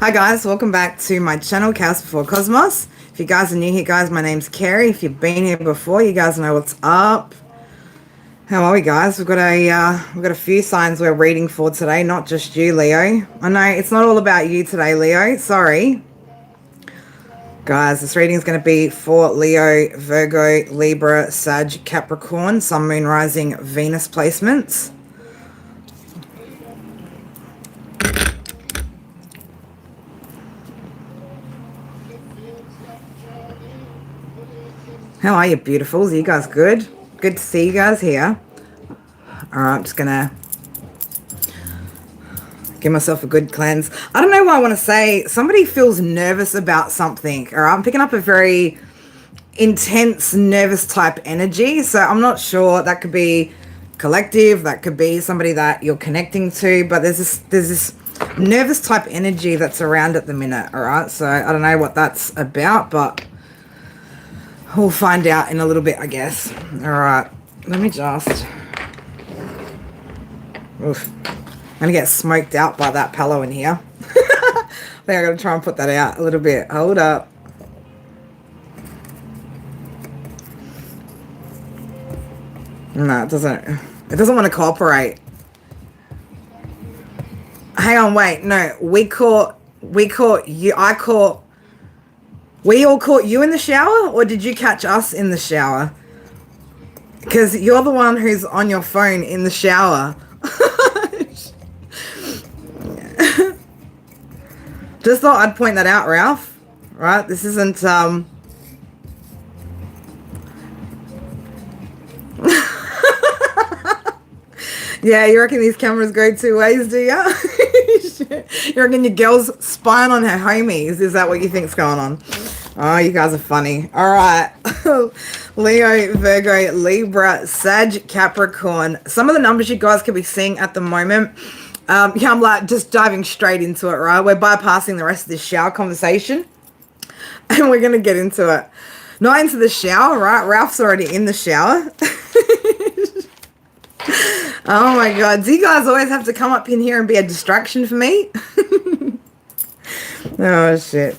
Hi guys, welcome back to my channel, Chaos Before Cosmos. If you guys are new here, guys, my name's Carrie. If you've been here before, you guys know what's up. How are we, guys? We've got a few signs we're reading for today, not just you, Leo. I know it's not all about you today, Leo. Sorry. Guys, this reading is going to be for Leo, Virgo, Libra, Sag, Capricorn, Sun, Moon, Rising, Venus placements. How are you, beautifuls? Are you guys good? Good to see you guys here. All right, I'm just going to give myself a good cleanse. I don't know why I want to say somebody feels nervous about something. All right, I'm picking up a very intense, nervous type energy. So I'm not sure. That could be collective. That could be somebody that you're connecting to. But there's this nervous type energy that's around at the minute. All right, so I don't know what that's about, but we'll find out in a little bit, I guess. All right, let me just... Oof. I'm going to get smoked out by that pillow in here. I think I got to try and put that out a little bit. Hold up. No, it doesn't want to cooperate. Hang on, wait. No, we caught you. We all caught you in the shower, or did you catch us in the shower? Because you're the one who's on your phone in the shower. Just thought I'd point that out, Ralph. Right? This isn't, Yeah, you reckon these cameras go two ways, do ya? You reckon your girl's spying on her homies? Is that what you think's going on? Oh, you guys are funny. All right. Leo, Virgo, Libra, Sag, Capricorn. Some of the numbers you guys could be seeing at the moment. Yeah, I'm like just diving straight into it, right? We're bypassing the rest of this shower conversation. And we're going to get into it. Not into the shower, right? Ralph's already in the shower. Oh my God. Do you guys always have to come up in here and be a distraction for me? Oh shit.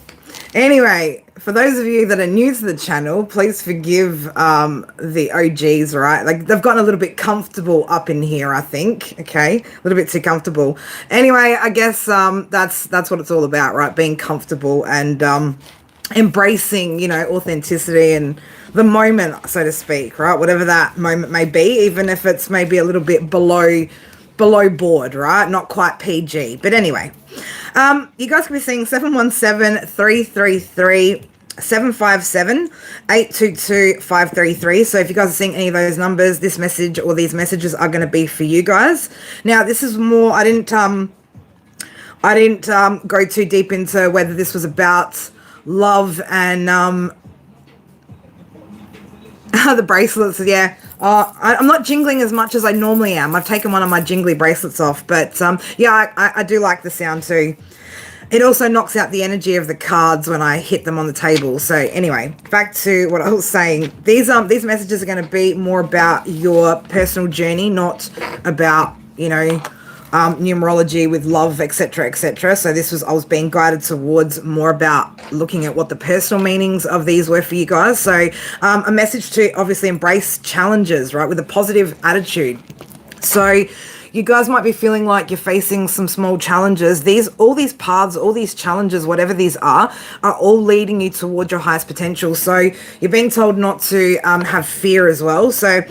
Anyway, for those of you that are new to the channel, please forgive the OGs, right? Like, they've gotten a little bit comfortable up in here, I think. Okay, a little bit too comfortable. Anyway, I guess that's what it's all about, right? Being comfortable and embracing, you know, authenticity and the moment, so to speak, right? Whatever that moment may be, even if it's maybe a little bit below board, right? Not quite PG. But anyway, you guys can be seeing 717-333-757-822-533. So if you guys are seeing any of those numbers, this message or these messages are going to be for you guys. Now, this is more, I didn't go too deep into whether this was about love and the bracelets. Yeah, I'm not jingling as much as I normally am. I've taken one of my jingly bracelets off, but yeah, I do like the sound too. It also knocks out the energy of the cards when I hit them on the table. So anyway, back to what I was saying. These messages are going to be more about your personal journey, not about, you know, numerology with love, etc., etc. So I was being guided towards more about looking at what the personal meanings of these were for you guys. So a message to obviously embrace challenges, right, with a positive attitude. So you guys might be feeling like you're facing some small challenges. All these paths, all these challenges, whatever these are all leading you towards your highest potential. So you're being told not to have fear as well. So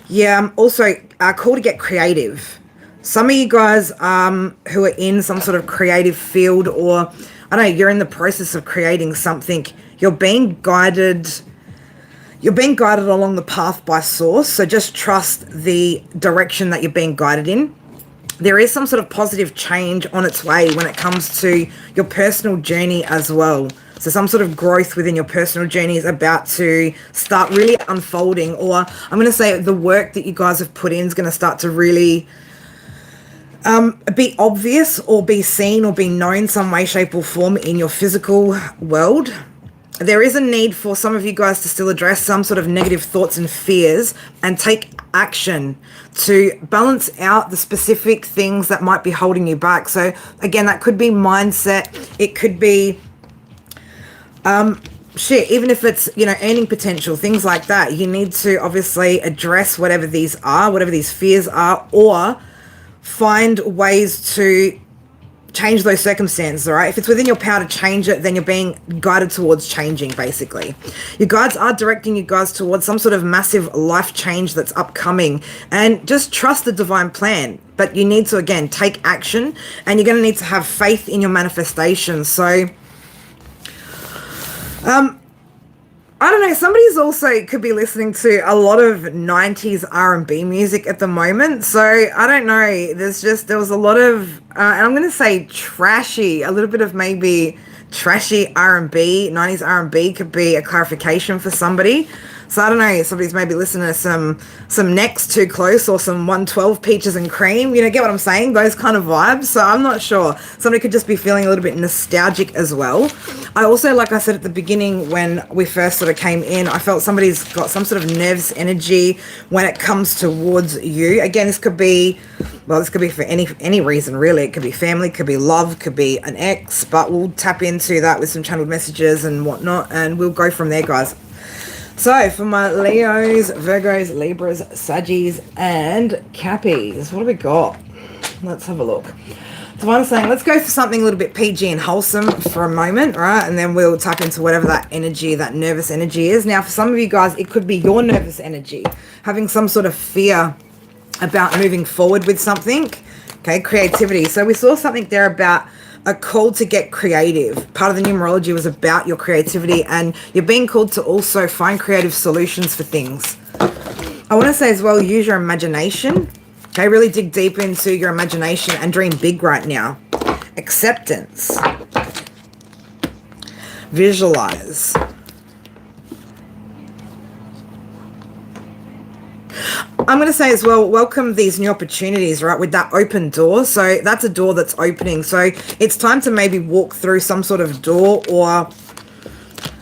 yeah, also call to get creative. Some of you guys who are in some sort of creative field, or I don't know, you're in the process of creating something, you're being guided along the path by source. So just trust the direction that you're being guided in. There is some sort of positive change on its way when it comes to your personal journey as well. So some sort of growth within your personal journey is about to start really unfolding, or I'm going to say the work that you guys have put in is going to start to really be obvious or be seen or be known some way, shape or form in your physical world. There is a need for some of you guys to still address some sort of negative thoughts and fears and take action to balance out the specific things that might be holding you back. So again, that could be mindset. It could be even if it's, you know, earning potential, things like that. You need to obviously address whatever these are, whatever these fears are, or find ways to change those circumstances, all right? If it's within your power to change it, then you're being guided towards changing, basically. Your guides are directing you guys towards some sort of massive life change that's upcoming, and just trust the divine plan. But you need to, again, take action, and you're going to need to have faith in your manifestation. So I don't know, somebody's also could be listening to a lot of 90s R&B music at the moment. So I don't know, there was a lot of, and I'm going to say trashy, a little bit of maybe trashy R&B, 90s R&B could be a clarification for somebody. So I don't know, somebody's maybe listening to some Next Too Close or some 112 Peaches and Cream, you know, get what I'm saying? Those kind of vibes. So I'm not sure. Somebody could just be feeling a little bit nostalgic as well. I also, like I said at the beginning when we first sort of came in, I felt somebody's got some sort of nervous energy when it comes towards you. Again, this could be, well, this could be for any reason, really. It could be family, could be love, could be an ex, but we'll tap into that with some channeled messages and whatnot, and we'll go from there, guys. So, for my Leos, Virgos, Libras, Saggies, and Cappies, what do we got? Let's have a look. So I'm saying, let's go for something a little bit PG and wholesome for a moment, right? And then we'll tap into whatever that energy, that nervous energy is. Now, for some of you guys, it could be your nervous energy, having some sort of fear about moving forward with something. Okay, creativity. So we saw something there about a call to get creative. Part of the numerology was about your creativity, and you're being called to also find creative solutions for things. I want to say as well, use your imagination. Okay, really dig deep into your imagination and dream big right now. Acceptance. Visualize. I'm going to say as well, welcome these new opportunities, right, with that open door. So that's a door that's opening. So it's time to maybe walk through some sort of door, or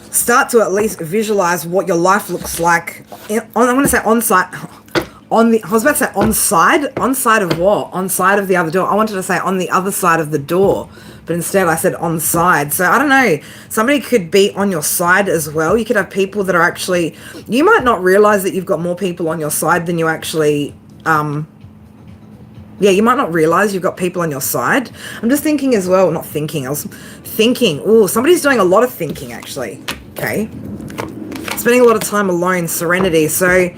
start to at least visualize what your life looks like. I'm going to say on site. I was about to say on side of what? On side of the other door. I wanted to say on the other side of the door, but instead I said on side. So I don't know, somebody could be on your side as well. You could have people that are actually, you might not realize that you've got more people on your side than you actually, you might not realize you've got people on your side. I'm just thinking as well, not thinking, I was thinking, oh, somebody's doing a lot of thinking actually, okay? Spending a lot of time alone, serenity. So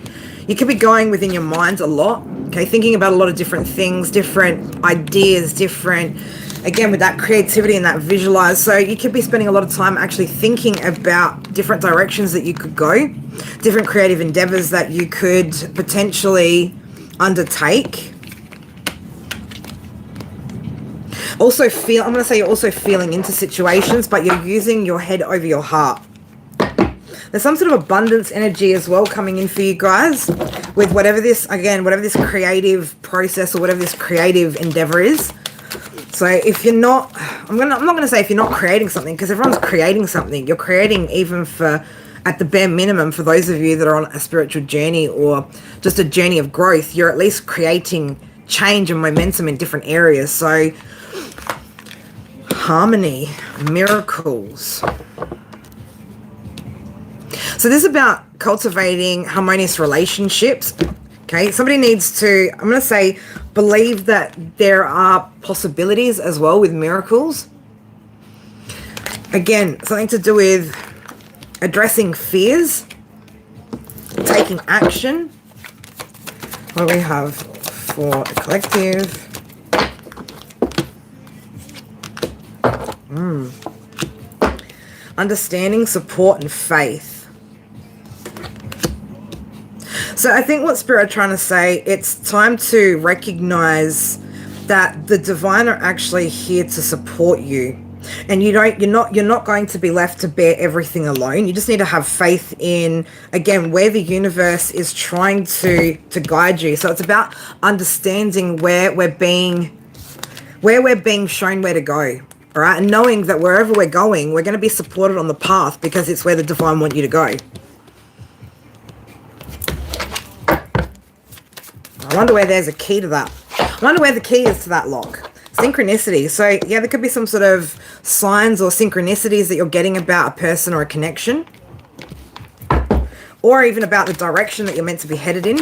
you could be going within your mind a lot, okay? Thinking about a lot of different things, different ideas, different, again, with that creativity and that visualize. So you could be spending a lot of time actually thinking about different directions that you could go, different creative endeavors that you could potentially undertake. Also I'm going to say you're also feeling into situations, but you're using your head over your heart. There's some sort of abundance energy as well coming in for you guys with whatever this creative process or whatever this creative endeavor is. So if you're not, I'm not going to say if you're not creating something, because everyone's creating something. You're creating even for, at the bare minimum, for those of you that are on a spiritual journey or just a journey of growth, you're at least creating change and momentum in different areas. So harmony, miracles. So this is about cultivating harmonious relationships. Okay, somebody needs to, I'm going to say, believe that there are possibilities as well with miracles. Again, something to do with addressing fears, taking action. What do we have for the collective? Understanding, support, and faith. So I think what Spirit are trying to say, it's time to recognize that the divine are actually here to support you, and you're not going to be left to bear everything alone. You just need to have faith in, again, where the universe is trying to guide you. So it's about understanding where we're being shown where to go. All right, and knowing that wherever we're going, we're going to be supported on the path because it's where the divine want you to go. I wonder where there's a key to that. I wonder where the key is to that lock. Synchronicity. So, yeah, there could be some sort of signs or synchronicities that you're getting about a person or a connection. Or even about the direction that you're meant to be headed in.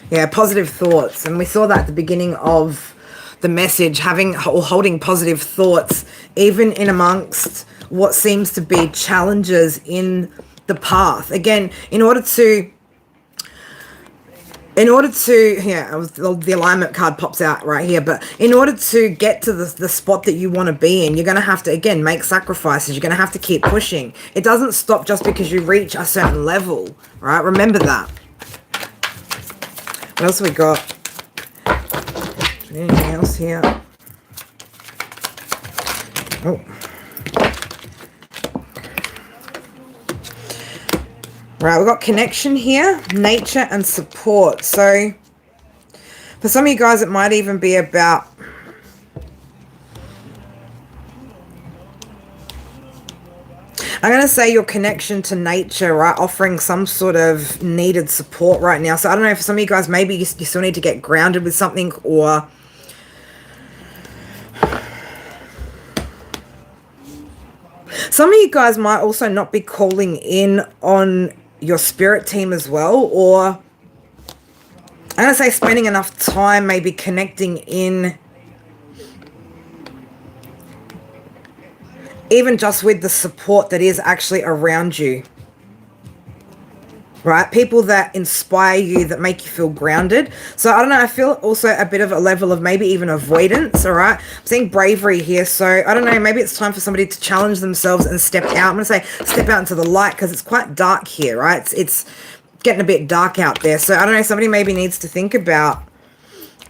Yeah, positive thoughts. And we saw that at the beginning of the message, having or holding positive thoughts, even in amongst what seems to be challenges in the path. Again, in order to, yeah, the alignment card pops out right here, but in order to get to the spot that you want to be in, you're going to have to, again, make sacrifices. You're going to have to keep pushing. It doesn't stop just because you reach a certain level, right? Remember that. What else have we got? Anything else here? Oh. Right, we've got connection here, nature and support. So for some of you guys, it might even be about I'm going to say your connection to nature, right? Offering some sort of needed support right now. So I don't know, for some of you guys, maybe you still need to get grounded with something, or some of you guys might also not be calling in on your spirit team as well, or I'm going to say spending enough time maybe connecting in even just with the support that is actually around you, right? People that inspire you, that make you feel grounded. So I don't know, I feel also a bit of a level of maybe even avoidance, all right? I'm seeing bravery here. So I don't know, maybe it's time for somebody to challenge themselves and step out. I'm going to say step out into the light, because it's quite dark here, right? It's getting a bit dark out there. So I don't know, somebody maybe needs to think about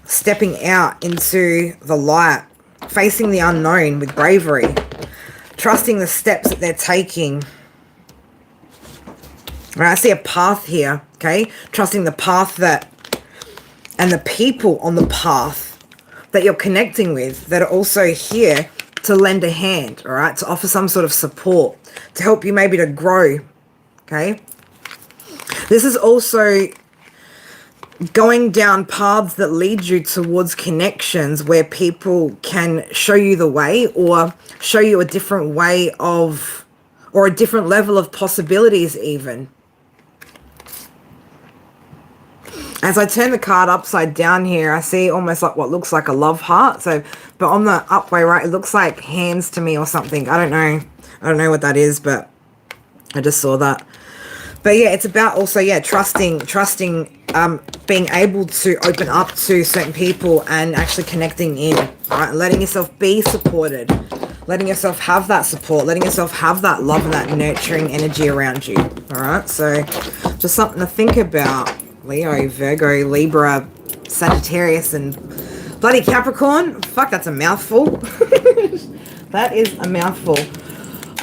stepping out into the light, facing the unknown with bravery. Trusting the steps that they're taking. Right, I see a path here, okay? Trusting the path that, and the people on the path that you're connecting with that are also here to lend a hand, all right? To offer some sort of support, to help you maybe to grow, okay? This is also going down paths that lead you towards connections where people can show you the way, or show you a different way of, or a different level of possibilities even. As I turn the card upside down here, I see almost like what looks like a love heart. So, but on the up way right, it looks like hands to me or something. I don't know what that is, but I just saw that. But yeah, it's about also, yeah, trusting, being able to open up to certain people and actually connecting in, right? Letting yourself be supported, letting yourself have that support, letting yourself have that love and that nurturing energy around you, all right? So just something to think about. Leo, Virgo, Libra, Sagittarius, and bloody Capricorn. Fuck, that's a mouthful. That is a mouthful.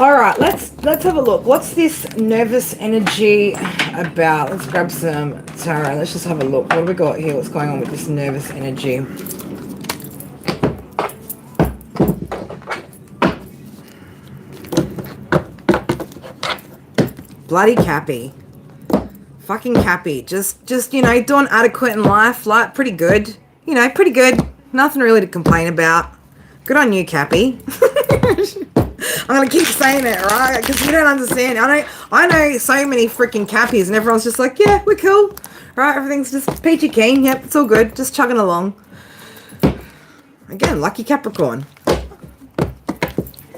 All right, let's have a look. What's this nervous energy about? Let's grab some tarot. Let's just have a look. What have we got here? What's going on with this nervous energy? Bloody Cappy. Fucking Cappy. Just, you know, doing adequate in life. Like, pretty good. You know, pretty good. Nothing really to complain about. Good on you, Cappy. I'm going to keep saying it, right? Because you don't understand. I know so many freaking Cappies, and everyone's just like, yeah, we're cool. Right? Everything's just peachy keen. Yep, it's all good. Just chugging along. Again, lucky Capricorn.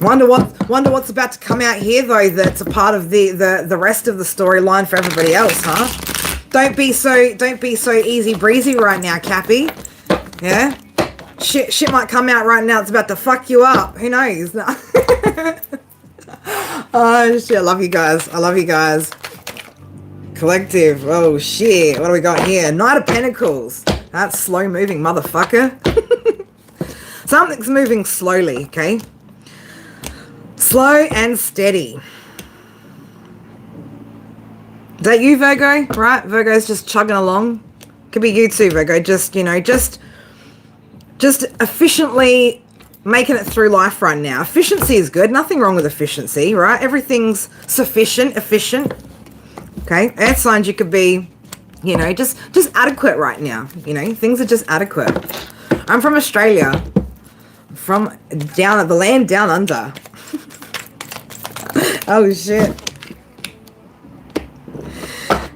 Wonder what's about to come out here, though, that's a part of the rest of the storyline for everybody else, huh? Don't be so easy breezy right now, Cappy. Yeah? Shit might come out right now. It's about to fuck you up. Who knows? Oh, shit. I love you guys. I love you guys. Collective. Oh, shit. What do we got here? Knight of Pentacles. That's slow moving, motherfucker. Something's moving slowly, okay? Slow and steady. Is that you, Virgo? Right? Virgo's just chugging along. Could be you too, Virgo. Just, you know, just efficiently making it through life right now. Efficiency is good. Nothing wrong with efficiency, right? Everything's sufficient, efficient. Okay, earth signs, you could be, you know, just adequate right now. You know, things are just adequate. I'm from Australia, from down at the land down under. Oh shit.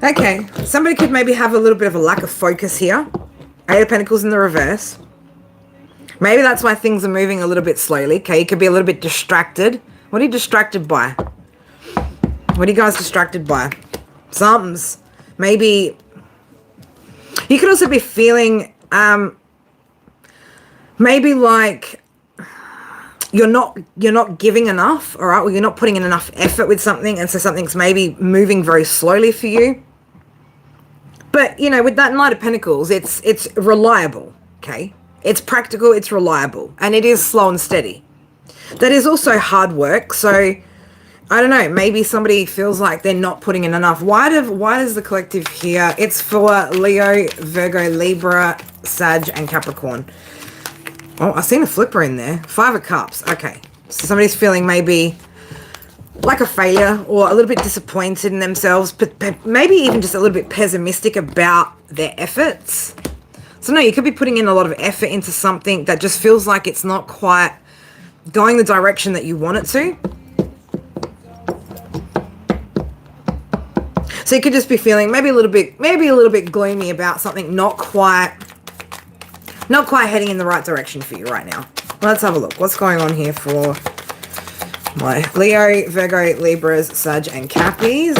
Okay, somebody could maybe have a little bit of a lack of focus here. Eight of Pentacles in the reverse. Maybe that's why things are moving a little bit slowly. Okay, you could be a little bit distracted. What are you distracted by? What are you guys distracted by? Something's maybe. You could also be feeling maybe like you're not giving enough, all right? Well, you're not putting in enough effort with something, and so something's maybe moving very slowly for you. But, you know, with that Knight of Pentacles, it's reliable, okay? It's practical, it's reliable, and it is slow and steady. That is also hard work, so I don't know, maybe somebody feels like they're not putting in enough. Why does the collective here? It's for Leo, Virgo, Libra, Sag, and Capricorn. Oh, I've seen a flipper in there. 5 of Cups. Okay. So somebody's feeling maybe like a failure or a little bit disappointed in themselves, but maybe even just a little bit pessimistic about their efforts. So no, you could be putting in a lot of effort into something that just feels like it's not quite going the direction that you want it to. So you could just be feeling maybe a little bit gloomy about something not quite heading in the right direction for you right now. Let's have a look. What's going on here for my Leo, Virgo, Libras, Sag, and Cappies?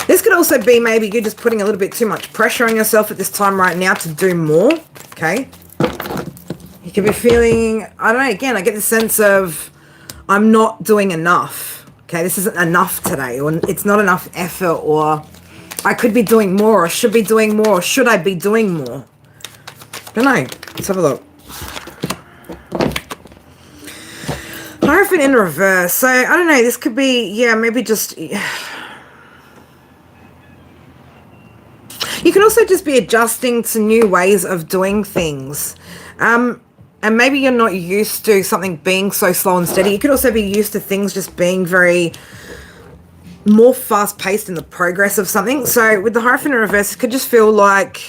This could also be maybe you're just putting a little bit too much pressure on yourself at this time right now to do more, okay? You could be feeling, I don't know, again, I get the sense of I'm not doing enough, okay? This isn't enough today, or it's not enough effort, or I could be doing more, or should be doing more, or should I be doing more? I don't know. Let's have a look. Hierophant in reverse. So, I don't know. This could be, yeah, maybe just. You can also just be adjusting to new ways of doing things. And maybe you're not used to something being so slow and steady. You could also be used to things just being very more fast-paced in the progress of something. So with the Hierophant in reverse, it could just feel like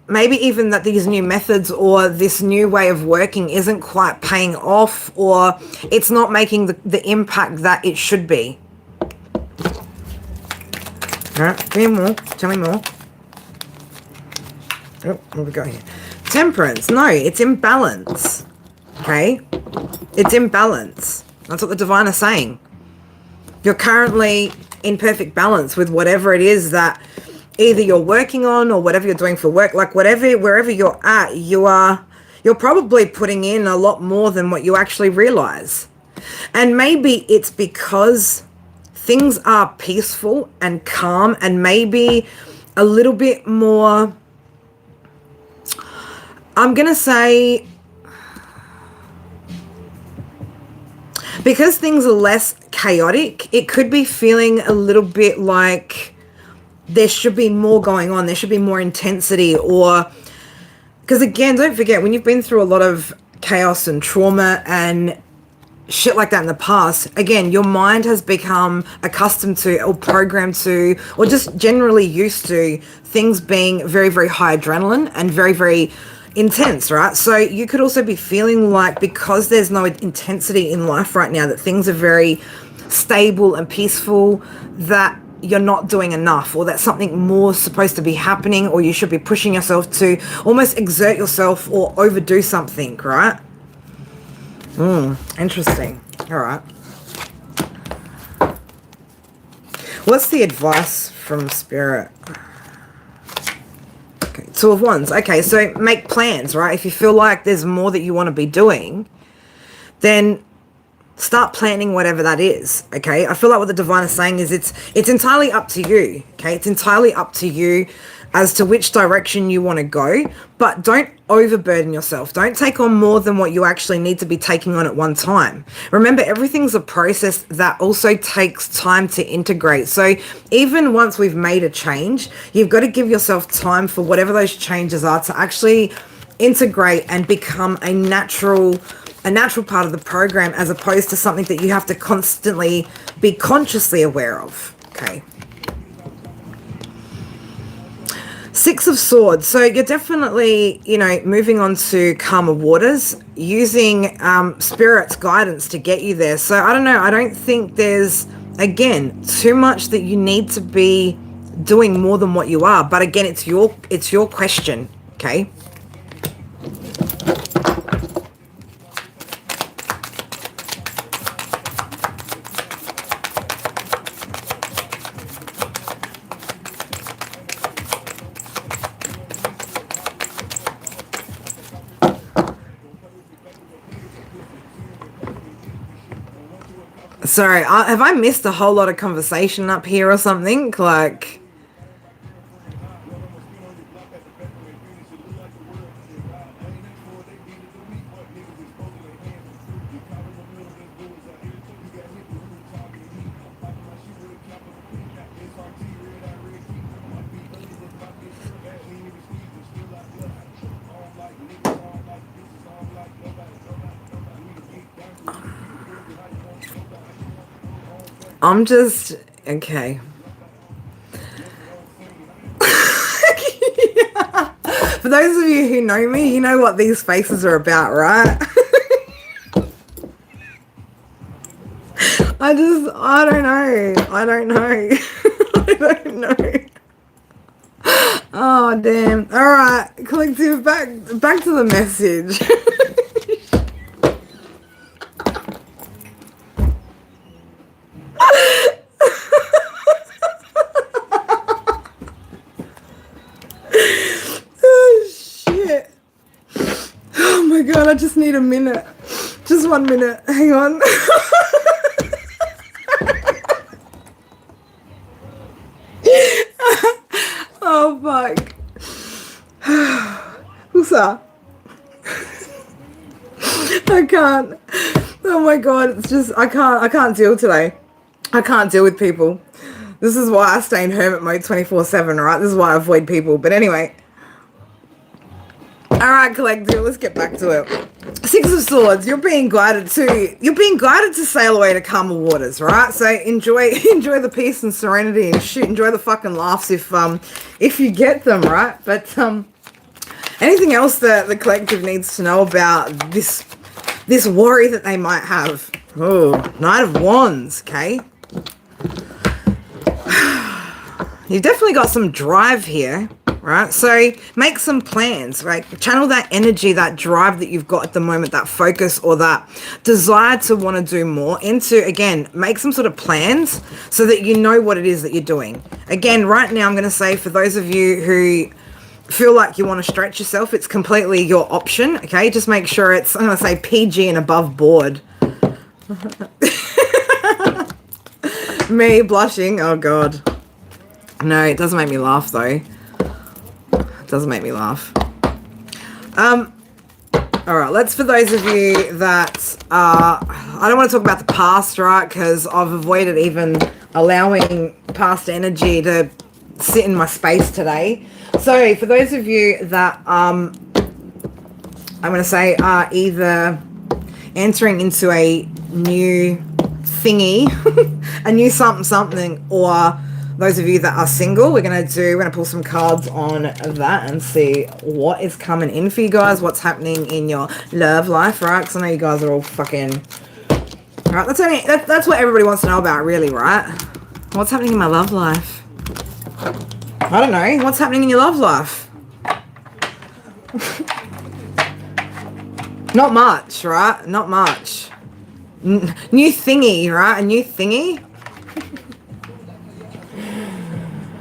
maybe even that these new methods or this new way of working isn't quite paying off, or it's not making the impact that it should be. All right, give me more. Tell me more. Oh, what we got here? Temperance. No, it's imbalance. Okay? It's imbalance. That's what the divine is saying. You're currently in perfect balance with whatever it is that either you're working on or whatever you're doing for work. Like wherever you're at, you're probably putting in a lot more than what you actually realize. And maybe it's because things are peaceful and calm and maybe a little bit more, I'm going to say, because things are less chaotic, it could be feeling a little bit like there should be more going on. There should be more intensity, or because again, don't forget, when you've been through a lot of chaos and trauma and shit like that in the past, again, your mind has become accustomed to or programmed to or just generally used to things being very, very high adrenaline and very, very intense, right? So you could also be feeling like because there's no intensity in life right now, that things are very stable and peaceful, that you're not doing enough, or that something more is supposed to be happening, or you should be pushing yourself to almost exert yourself or overdo something, right? Interesting. All right. What's the advice from Spirit? Okay, Two of Wands. Okay, so make plans, right? If you feel like there's more that you want to be doing, then start planning whatever that is, okay? I feel like what the divine is saying is it's entirely up to you, okay? It's entirely up to you as to which direction you want to go, but don't overburden yourself. Don't take on more than what you actually need to be taking on at one time. Remember, everything's a process that also takes time to integrate. So even once we've made a change, you've got to give yourself time for whatever those changes are to actually integrate and become a natural a natural part of the program, as opposed to something that you have to constantly be consciously aware of. Okay. Six of Swords. So you're definitely, you know, moving on to calmer waters, using Spirit's guidance to get you there. So I don't know. I don't think there's, again, too much that you need to be doing more than what you are. But again, it's your question. Okay. Sorry, have I missed a whole lot of conversation up here or something? Like, I'm just, okay. Yeah. For those of you who know me, you know what these faces are about, right? I don't know. I don't know. I don't know. Oh, damn. All right, collective, back to the message. Oh, shit. Oh, my God, I just need a minute. Just 1 minute. Hang on. Oh, fuck. Husa. I can't. Oh my God, it's just, I can't deal today. I can't deal with people. This is why I stay in hermit mode 24/7, right? This is why I avoid people. But anyway. All right, collective, let's get back to it. Six of Swords, you're being guided to sail away to calmer waters, right? So enjoy the peace and serenity, and shit, enjoy the fucking laughs if you get them, right? But anything else that the collective needs to know about this worry that they might have? Oh, Knight of Wands, okay? You've definitely got some drive here, right? So make some plans, right? Channel that energy, that drive that you've got at the moment, that focus or that desire to want to do more into, again, make some sort of plans so that you know what it is that you're doing. Again, right now, I'm going to say for those of you who feel like you want to stretch yourself, it's completely your option, okay? Just make sure it's, I'm going to say PG and above board. Me blushing, oh God. No, it doesn't make me laugh though. It doesn't make me laugh. Alright, let's, for those of you that, I don't want to talk about the past, right? Because I've avoided even allowing past energy to sit in my space today. So for those of you that, I'm going to say are either entering into a new thingy, a new something, or those of you that are single, we're going to pull some cards on that and see what is coming in for you guys, what's happening in your love life, right? Because I know you guys are all fucking, right? That's what everybody wants to know about, really, right? What's happening in my love life? I don't know. What's happening in your love life? Not much, right? Not much. New thingy, right? A new thingy?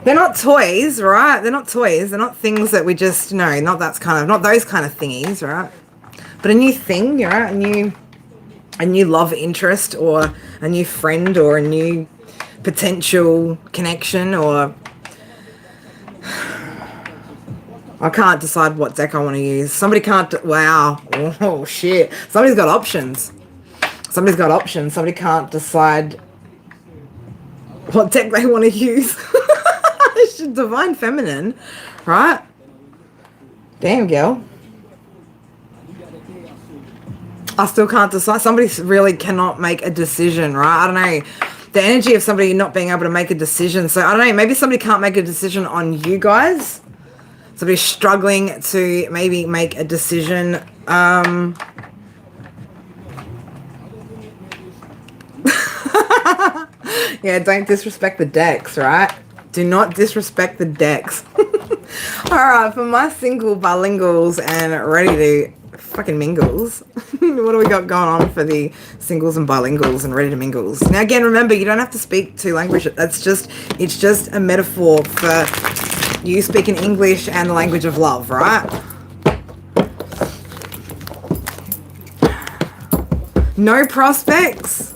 They're not toys, right? They're not toys. They're not things that we just, no, not those kind of thingies, right? But a new thing, right? A new love interest, or a new friend, or a new potential connection, or I can't decide what deck I want to use. Somebody can't, wow. Oh, shit. Somebody's got options. Somebody can't decide what deck they want to use. Divine Feminine, right? Damn, girl. I still can't decide. Somebody really cannot make a decision, right? I don't know. The energy of somebody not being able to make a decision. So I don't know. Maybe somebody can't make a decision on you guys. Somebody's struggling to maybe make a decision. Yeah, don't disrespect the decks, right? Do not disrespect the decks. All right, for my single bilinguals and ready to fucking mingles. What do we got going on for the singles and bilinguals and ready to mingles? Now, again, remember, you don't have to speak two languages. It's just a metaphor for you speaking English and the language of love, right? No prospects.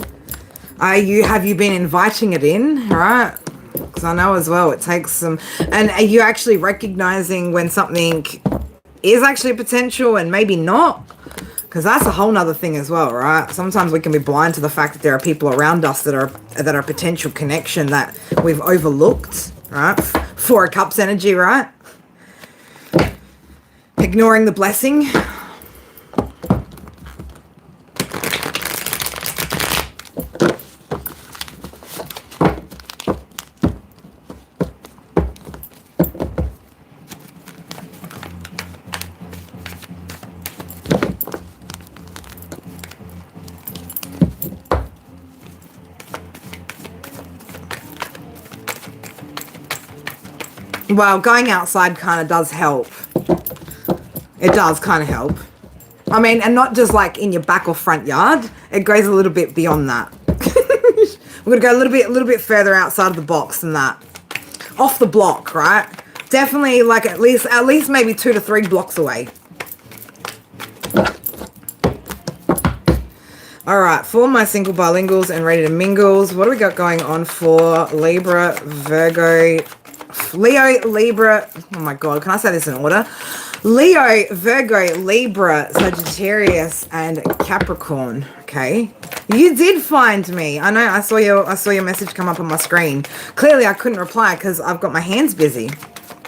Have you been inviting it in, right? Because I know as well it takes some, and are you actually recognizing when something is actually potential and maybe not? Because that's a whole nother thing as well, right? Sometimes we can be blind to the fact that there are people around us that are potential connection that we've overlooked, right? Four of Cups energy, right? Ignoring the blessing. Well, going outside kind of does help. It does kind of help. I mean, and not just like in your back or front yard. It goes a little bit beyond that. We're going to go a little bit further outside of the box than that. Off the block, right? Definitely like at least maybe 2 to 3 blocks away. All right, for my single bilinguals and ready to mingles, what do we got going on for Libra, Virgo, Leo, Libra? Oh my God, can I say this in order? Leo, Virgo, Libra, Sagittarius, and Capricorn. Okay, you did find me. I know. I saw your message come up on my screen. Clearly, I couldn't reply because I've got my hands busy.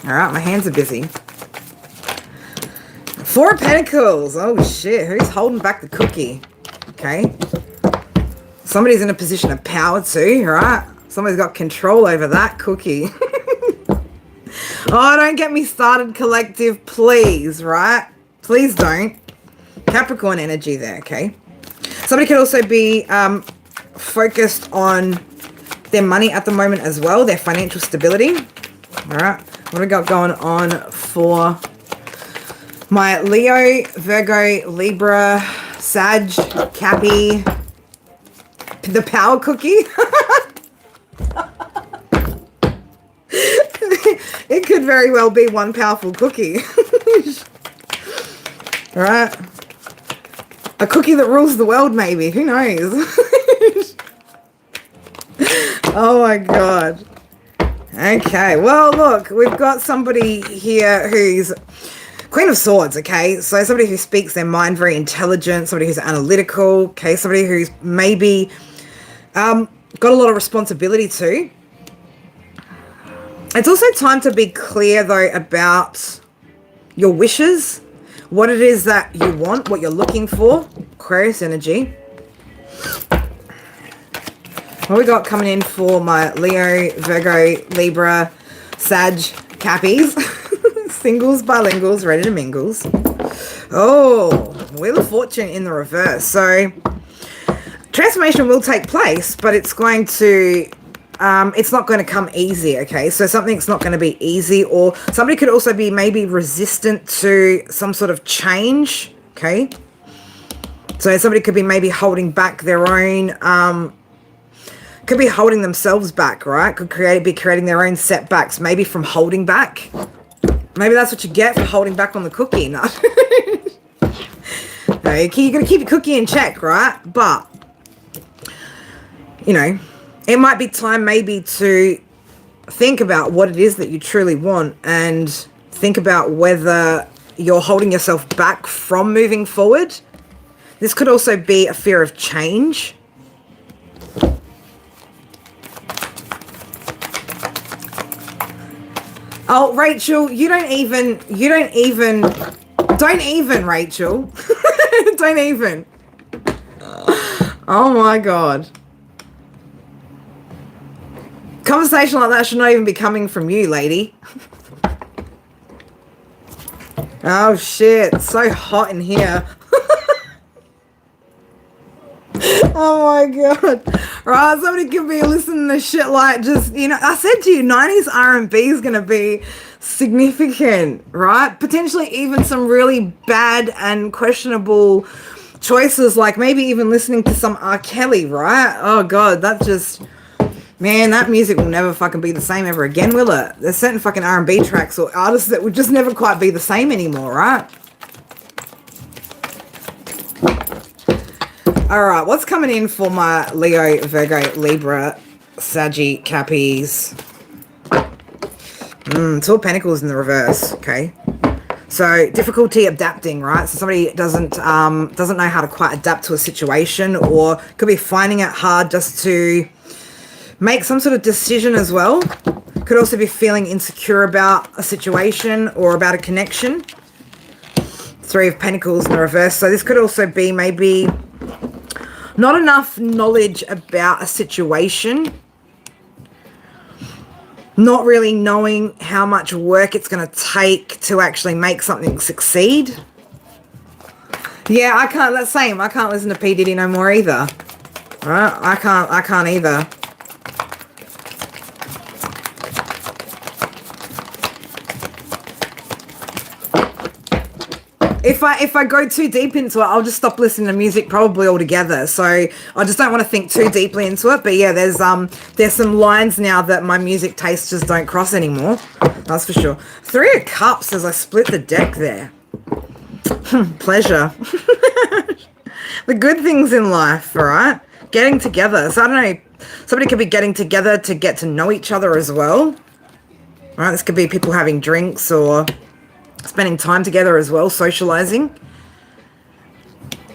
All right, my hands are busy. 4 of Pentacles. Oh shit, who's holding back the cookie? Okay, somebody's in a position of power too. Right, somebody's got control over that cookie. Oh, don't get me started, collective, please, right? Please don't. Capricorn energy there, okay? Somebody could also be focused on their money at the moment as well, their financial stability. All right, what do we got going on for my Leo, Virgo, Libra, Sag, Cappy, the power cookie? It could very well be one powerful cookie. All right. A cookie that rules the world, maybe. Who knows? Oh, my God. Okay. Well, look, we've got somebody here who's Queen of Swords, okay? So somebody who speaks their mind, very intelligent, somebody who's analytical, okay? Somebody who's maybe got a lot of responsibility too. It's also time to be clear, though, about your wishes, what it is that you want, what you're looking for. Aquarius energy. What we got coming in for my Leo, Virgo, Libra, Sag, Cappies, singles, bilinguals, ready to mingles. Oh, Wheel of Fortune in the reverse. So, transformation will take place, but it's going to... it's not going to come easy, okay? So something's not going to be easy, or somebody could also be maybe resistant to some sort of change, okay? So somebody could be maybe holding back their own, could be holding themselves back, right? Could be creating their own setbacks, maybe from holding back. Maybe that's what you get for holding back on the cookie. No, no, you're going to keep your cookie in check, right? But, you know, it might be time maybe to think about what it is that you truly want and think about whether you're holding yourself back from moving forward. This could also be a fear of change. Oh, Rachel, don't even, Rachel. Don't even. Oh my God. Conversation like that should not even be coming from you, lady. Oh shit, it's so hot in here. Oh my God. Right, somebody could be listening to shit like just, you know, I said to you, 90s R&B is going to be significant, right? Potentially even some really bad and questionable choices, like maybe even listening to some R. Kelly, right? Oh God, that just... Man, that music will never fucking be the same ever again, will it? There's certain fucking R&B tracks or artists that would just never quite be the same anymore, right? All right, what's coming in for my Leo, Virgo, Libra, Saggy, Cappies? Two of Pentacles in the reverse, okay? So difficulty adapting, right? So somebody doesn't know how to quite adapt to a situation, or could be finding it hard just to make some sort of decision as well. Could also be feeling insecure about a situation or about a connection. Three of Pentacles in the reverse. So this could also be maybe not enough knowledge about a situation. Not really knowing how much work it's going to take to actually make something succeed. Yeah, I can't, that's same. I can't listen to P. Diddy no more either. Right? I can't either. If I go too deep into it, I'll just stop listening to music probably altogether. So I just don't want to think too deeply into it. But yeah, there's some lines now that my music tastes just don't cross anymore. That's for sure. Three of Cups as I split the deck there. Pleasure. The good things in life, all right? Getting together. So I don't know, somebody could be getting together to get to know each other as well. All right, this could be people having drinks or spending time together as well, socializing.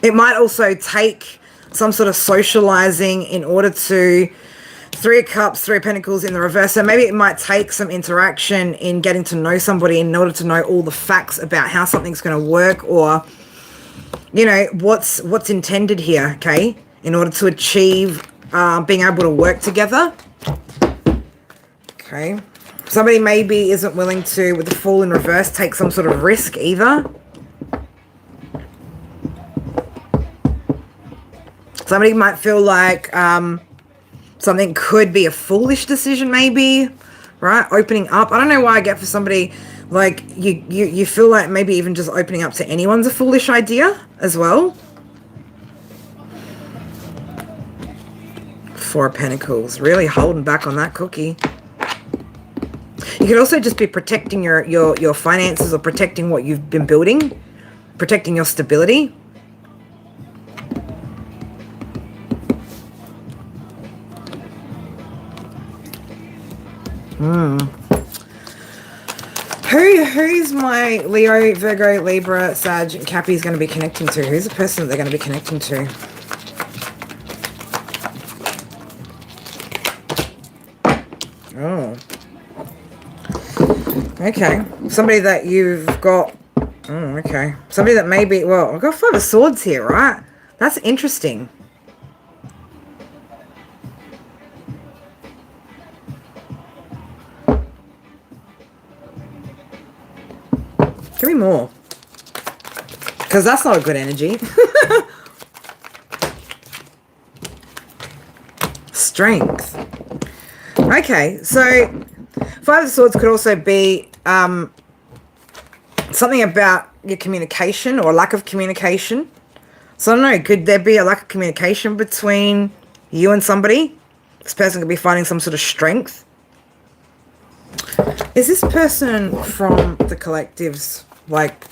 It might also take some sort of socializing in order to... Three of Cups, Three of Pentacles in the reverse. So maybe it might take some interaction in getting to know somebody in order to know all the facts about how something's going to work, or, you know, what's intended here, okay, in order to achieve being able to work together. Okay. Somebody maybe isn't willing to, with the Fool in reverse, take some sort of risk either. Somebody might feel like something could be a foolish decision maybe, right? Opening up. I don't know why I get for somebody, like, you feel like maybe even just opening up to anyone's a foolish idea as well. Four of Pentacles. Really holding back on that cookie. You could also just be protecting your finances, or protecting what you've been building, protecting your stability. Who's my Leo, Virgo, Libra, Sag, and Cappy going to be connecting to? Who's the person that they're going to be connecting to? Oh. Okay. Somebody that you've got... Oh, okay. Somebody that maybe... Well, I've got Five of Swords here, right? That's interesting. Give me more. Because that's not a good energy. Strength. Okay, so Five of Swords could also be something about your communication or lack of communication. So I don't know, could there be a lack of communication between you and somebody? This person could be finding some sort of strength. Is this person from the collectives? Like,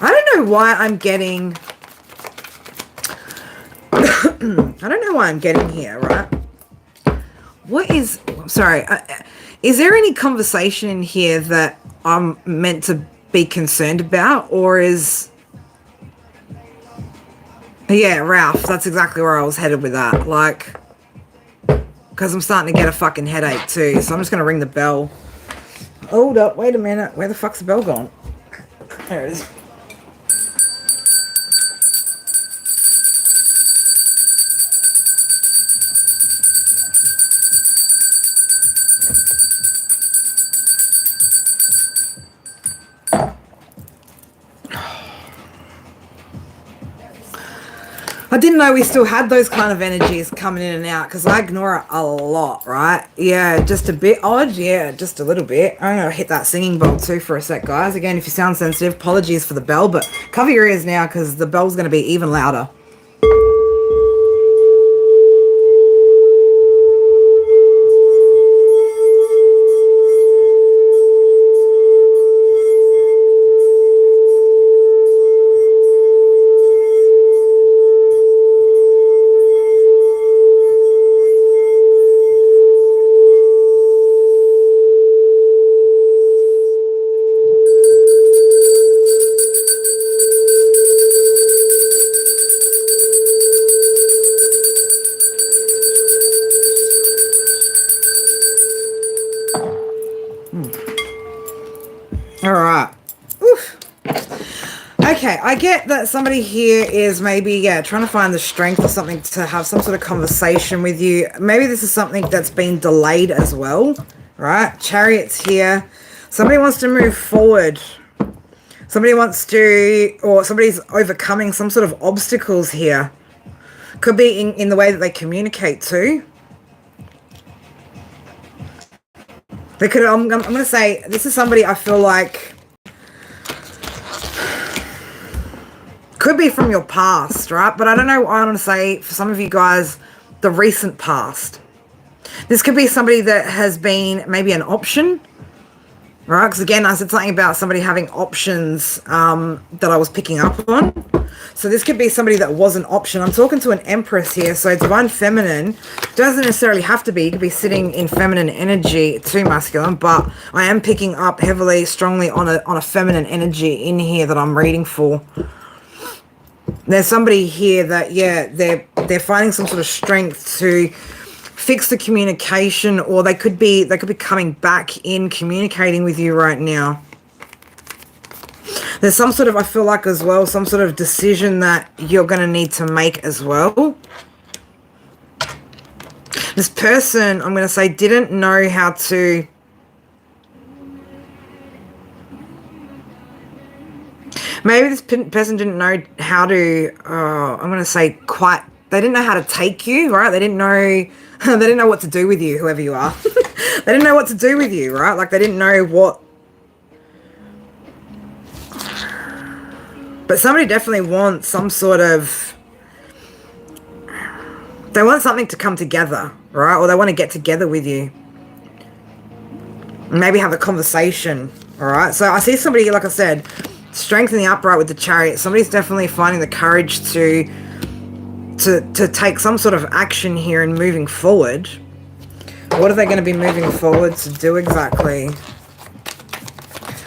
I don't know why I'm getting... I don't know why I'm getting here, right? What is... I'm sorry. Is there any conversation in here that I'm meant to be concerned about? Or is... Yeah, Ralph. That's exactly where I was headed with that. Like... Because I'm starting to get a fucking headache too. So I'm just going to ring the bell. Hold up. Wait a minute. Where the fuck's the bell gone? There it is. I didn't know we still had those kind of energies coming in and out because I ignore it a lot, right? Yeah, just a bit odd. Yeah, just a little bit. I'm going to hit that singing bell too for a sec, guys. Again, if you sound sensitive, apologies for the bell, but cover your ears now because the bell's going to be even louder. All right. Oof. Okay, I get that somebody here is maybe, yeah, trying to find the strength or something to have some sort of conversation with you. Maybe this is something that's been delayed as well, right? Chariot's here. Somebody wants to move forward. Somebody wants to, or somebody's overcoming some sort of obstacles here. Could be in the way that they communicate too. They could, I'm going to say, this is somebody I feel like could be from your past, right? But I don't know what I want to say for some of you guys, the recent past. This could be somebody that has been maybe an option, right? Because again, I said something about somebody having options that I was picking up on. So this could be somebody that was an option. I'm talking to an Empress here. So Divine Feminine doesn't necessarily have to be. You could be sitting in feminine energy to masculine. But I am picking up heavily, strongly on a feminine energy in here that I'm reading for. There's somebody here that, yeah, they're finding some sort of strength to fix the communication, or they could be coming back in communicating with you right now. There's some sort of, I feel like as well, some sort of decision that you're going to need to make as well. This person, I'm going to say, didn't know how to... Maybe this person didn't know how to, I'm going to say quite... They didn't know how to take you, right? They didn't know what to do with you, whoever you are. They didn't know what to do with you, right? Like they didn't know what... But somebody definitely wants some sort of... They want something to come together, right? Or they want to get together with you. Maybe have a conversation, all right? So I see somebody, like I said, strength in the upright with the Chariot. Somebody's definitely finding the courage to take some sort of action here and moving forward. What are they going to be moving forward to do exactly?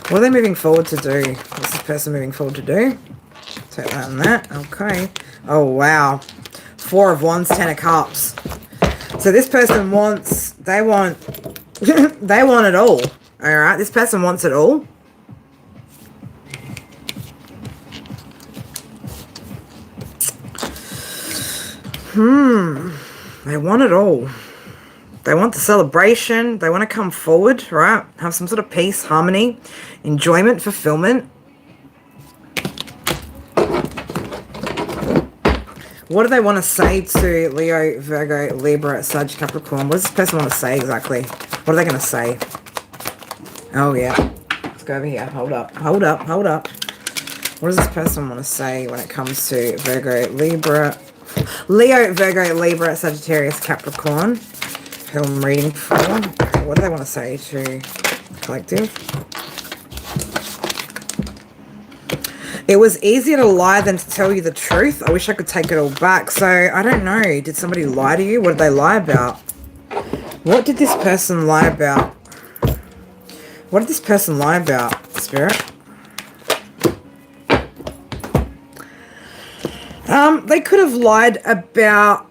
What are they moving forward to do? What's this person moving forward to do? Take that and that. Okay. Oh, wow. 4 of Wands, 10 of Cups. So this person wants... They want... they want it all. Alright? This person wants it all. They want it all. They want the celebration. They want to come forward, right? Have some sort of peace, harmony, enjoyment, fulfillment. What do they want to say to Leo, Virgo, Libra, Sag, Capricorn? What does this person want to say exactly? What are they going to say? Oh, yeah. Let's go over here. Hold up. Hold up. Hold up. What does this person want to say when it comes to Virgo, Libra, Leo, Virgo, Libra, Sagittarius, Capricorn, who I'm reading for? What do they want to say to collective? It was easier to lie than to tell you the truth. I wish I could take it all back. So, I don't know. Did somebody lie to you? What did they lie about? What did this person lie about? What did this person lie about, Spirit? They could have lied about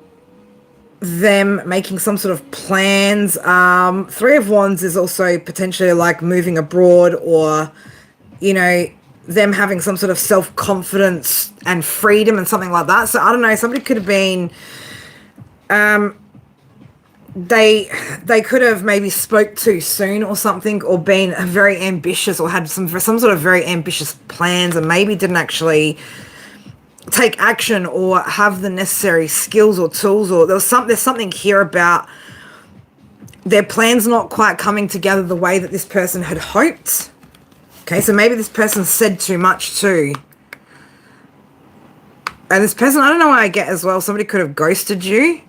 them making some sort of plans. 3 of Wands is also potentially like moving abroad, or, you know, them having some sort of self-confidence and freedom and something like that. So I don't know, somebody could have been, they could have maybe spoke too soon or something, or been very ambitious, or had some sort of very ambitious plans, and maybe didn't actually take action or have the necessary skills or tools, or there's something here about their plans not quite coming together the way that this person had hoped. Okay, so maybe this person said too much too. And this person, I don't know why I get as well, somebody could have ghosted you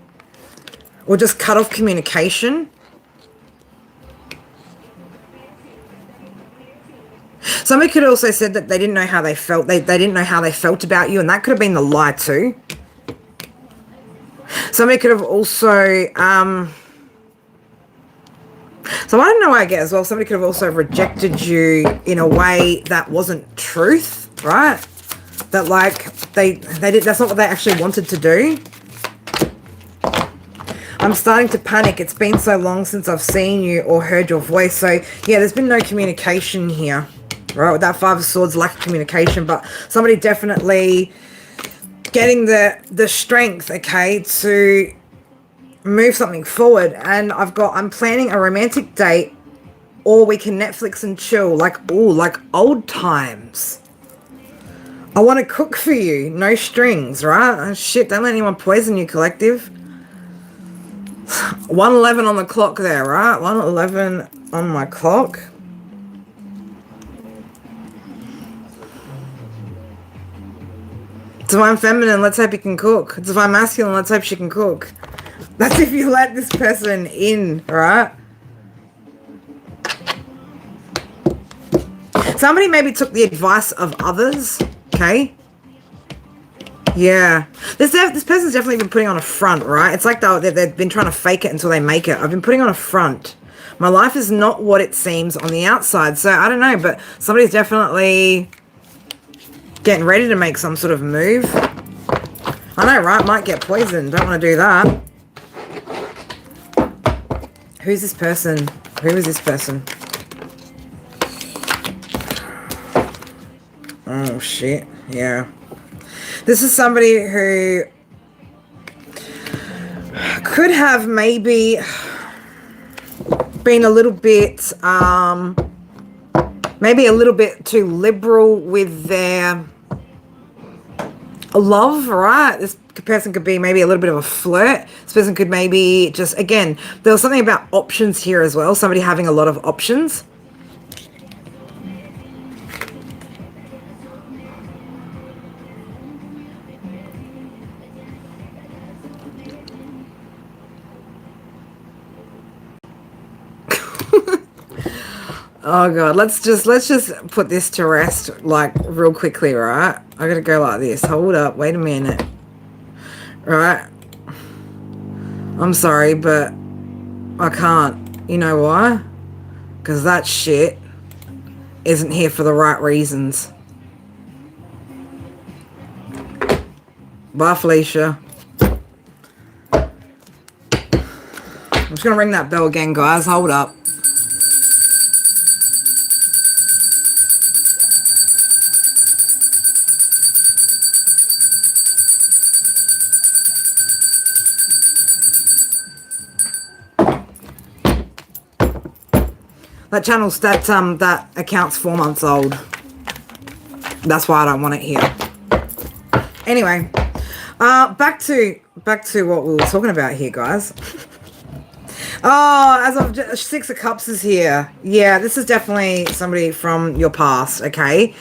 or just cut off communication. Somebody could have also said that they didn't know how they felt. They didn't know how they felt about you, and that could have been the lie too. Somebody could have also... So I don't know why I get as well. Somebody could have also rejected you in a way that wasn't truth, right? That like they did. That's not what they actually wanted to do. I'm starting to panic. It's been so long since I've seen you or heard your voice. So yeah, there's been no communication here, right? With that Five of Swords, lack of communication. But somebody definitely getting the strength, okay, to move something forward. And I'm planning a romantic date, or we can Netflix and chill, like old times. I want to cook for you, no strings, right? Oh, shit, don't let anyone poison you, collective. 1:11 on the clock there, right? 1:11 on my clock. Divine Feminine, let's hope you can cook. Divine Masculine, let's hope she can cook. That's if you let this person in, right? Somebody maybe took the advice of others, okay? Yeah. This person's definitely been putting on a front, right? It's like they've been trying to fake it until they make it. I've been putting on a front. My life is not what it seems on the outside. So, I don't know, but somebody's definitely getting ready to make some sort of move. I know, right? Might get poisoned. Don't want to do that. Who's this person? Who is this person? Oh, shit. Yeah. This is somebody who could have maybe been a little bit, maybe a little bit too liberal with their love, right? This person could be maybe a little bit of a flirt. This person could maybe just, again, there was something about options here as well. Somebody having a lot of options. Oh god, let's just put this to rest like real quickly, right? I gotta go like this. Hold up, wait a minute. Right? I'm sorry, but I can't. You know why? Because that shit isn't here for the right reasons. Bye, Felicia. I'm just gonna ring that bell again, guys. Hold up. That channel's that account's 4 months old. That's why I don't want it here. Anyway, back to what we were talking about here, guys. Oh, as of Six of Cups is here. Yeah, this is definitely somebody from your past. Okay,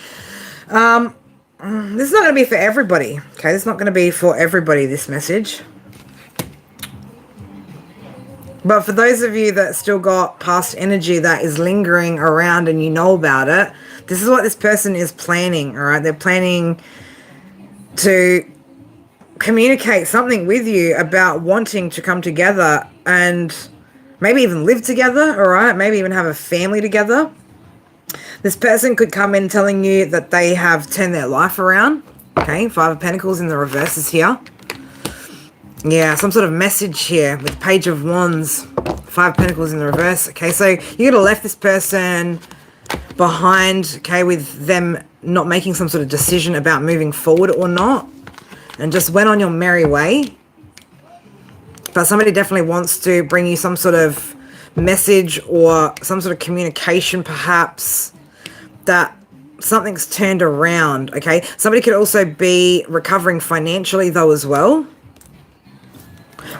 this is not going to be for everybody. Okay, this is not going to be for everybody. This message. But for those of you that still got past energy that is lingering around and you know about it, this is what this person is planning, all right? They're planning to communicate something with you about wanting to come together and maybe even live together, all right? Maybe even have a family together. This person could come in telling you that they have turned their life around, okay? Five of Pentacles in the reverse is here. Yeah, some sort of message here with Page of Wands, Five of Pentacles in the reverse. Okay, so you could have left this person behind, okay, with them not making some sort of decision about moving forward or not, and just went on your merry way. But somebody definitely wants to bring you some sort of message or some sort of communication, perhaps, that something's turned around, okay? Somebody could also be recovering financially though as well.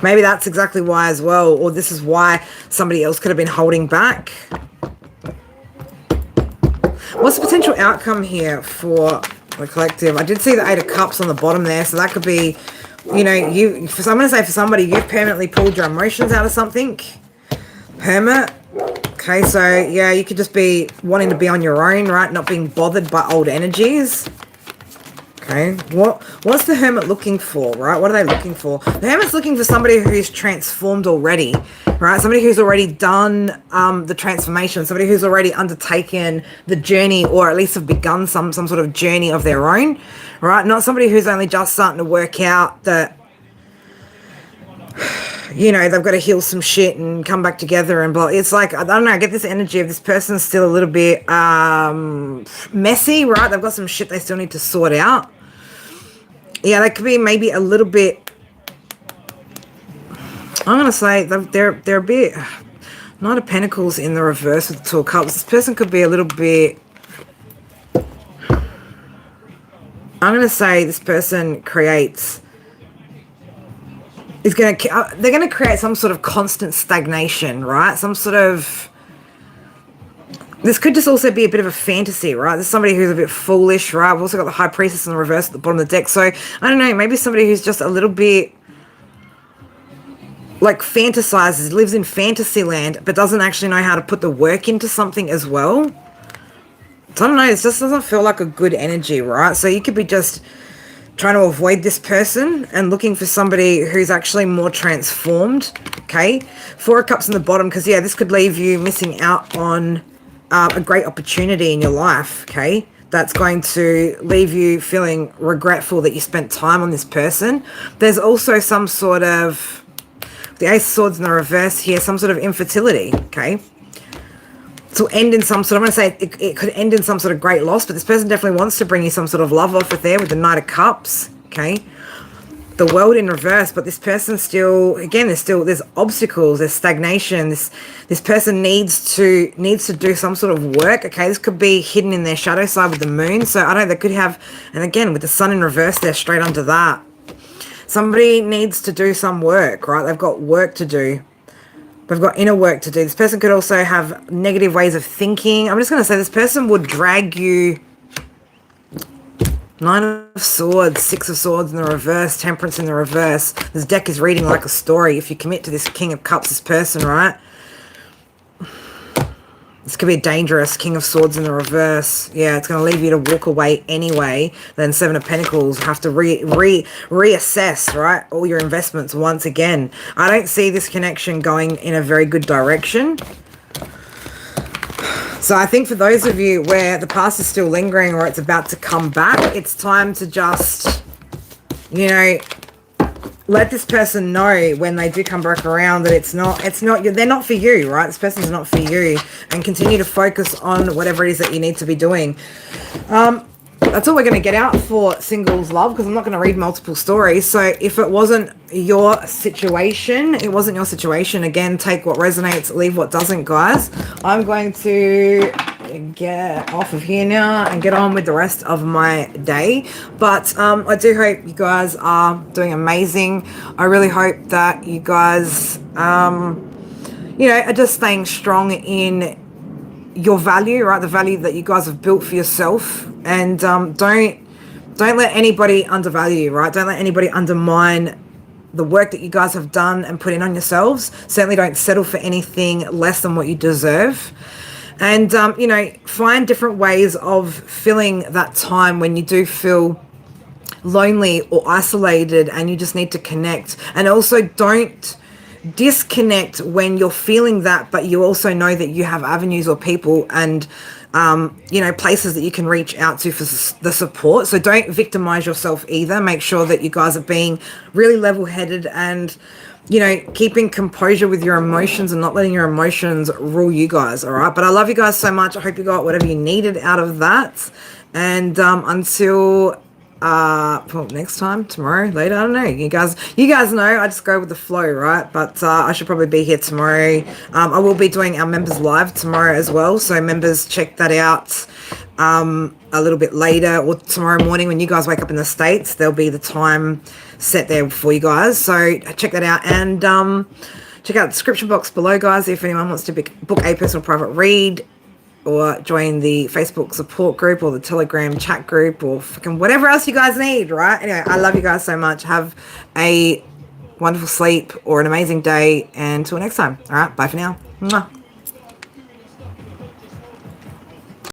Maybe that's exactly why as well, or this is why somebody else could have been holding back. What's the potential outcome here for the collective? I did see the 8 of Cups on the bottom there, so that could be, you know, I'm going to say for somebody, you've permanently pulled your emotions out of something. Hermit. Okay, so yeah, you could just be wanting to be on your own, right? Not being bothered by old energies. Okay, what's the Hermit looking for, right? What are they looking for? The Hermit's looking for somebody who's transformed already, right? Somebody who's already done the transformation, somebody who's already undertaken the journey, or at least have begun some sort of journey of their own, right? Not somebody who's only just starting to work out that, you know, they've got to heal some shit and come back together and blah. It's like, I don't know, I get this energy of this person's still a little bit messy, right? They've got some shit they still need to sort out. Yeah, they could be maybe a little bit, I'm going to say they're a bit, Knight of Pentacles in the reverse with the 2 of Cups. This person could be a little bit, I'm going to say this person creates, they're going to create some sort of constant stagnation, right? Some sort of, this could just also be a bit of a fantasy, right? There's somebody who's a bit foolish, right? We've also got the High Priestess in the reverse at the bottom of the deck. So, I don't know, maybe somebody who's just a little bit, like, fantasizes, lives in fantasy land, but doesn't actually know how to put the work into something as well. So, I don't know, this just doesn't feel like a good energy, right? So, you could be just trying to avoid this person and looking for somebody who's actually more transformed, okay? 4 of Cups in the bottom, because, yeah, this could leave you missing out on a great opportunity in your life, okay? That's going to leave you feeling regretful that you spent time on this person. There's also some sort of, the Ace of Swords in the reverse here, some sort of infertility, okay? So end in some sort of, I'm going to say it could end in some sort of great loss, but this person definitely wants to bring you some sort of love offer there with the Knight of Cups, okay? The World in reverse, but this person still, again, there's obstacles, there's stagnation. This person needs to do some sort of work, okay? This could be hidden in their shadow side with the Moon. So I don't know, they could have, and again, with the Sun in reverse, they're straight under that. Somebody needs to do some work, right? They've got work to do. They've got inner work to do. This person could also have negative ways of thinking. I'm just going to say this person would drag you. 9 of Swords, 6 of Swords in the reverse, Temperance in the reverse. This deck is reading like a story. If you commit to this King of Cups, this person, right? This could be a dangerous King of Swords in the reverse. Yeah, it's going to leave you to walk away anyway. Then 7 of Pentacles, have to reassess, right? All your investments once again. I don't see this connection going in a very good direction. So I think for those of you where the past is still lingering or it's about to come back, it's time to just, you know, let this person know when they do come back around that they're not for you, right? This person's not for you, and continue to focus on whatever it is that you need to be doing. That's all we're going to get out for singles love, because I'm not going to read multiple stories. So if it wasn't your situation, again, take what resonates, leave what doesn't, guys. I'm going to get off of here now and get on with the rest of my day. But I do hope you guys are doing amazing. I really hope that you guys, you know, are just staying strong in your value, right? The value that you guys have built for yourself. And don't let anybody undervalue you, right? Don't let anybody undermine the work that you guys have done and put in on yourselves. Certainly don't settle for anything less than what you deserve. And, you know, find different ways of filling that time when you do feel lonely or isolated and you just need to connect. And also don't disconnect when you're feeling that, but you also know that you have avenues or people and you know, places that you can reach out to for the support. So don't victimize yourself either. Make sure that you guys are being really level-headed and, you know, keeping composure with your emotions and not letting your emotions rule you guys. All right, but I love you guys so much. I hope you got whatever you needed out of that. And until well, next time, tomorrow, later, I don't know. You guys know I just go with the flow, right? But I should probably be here tomorrow. I will be doing our members live tomorrow as well, so members, check that out a little bit later, or tomorrow morning when you guys wake up in the States. There'll be the time set there for you guys, so check that out. And check out the description box below, guys, if anyone wants to book a personal private read, or join the Facebook support group, or the Telegram chat group, or fucking whatever else you guys need, right? Anyway, I love you guys so much. Have a wonderful sleep or an amazing day, and until next time. All right, bye for now. Mwah.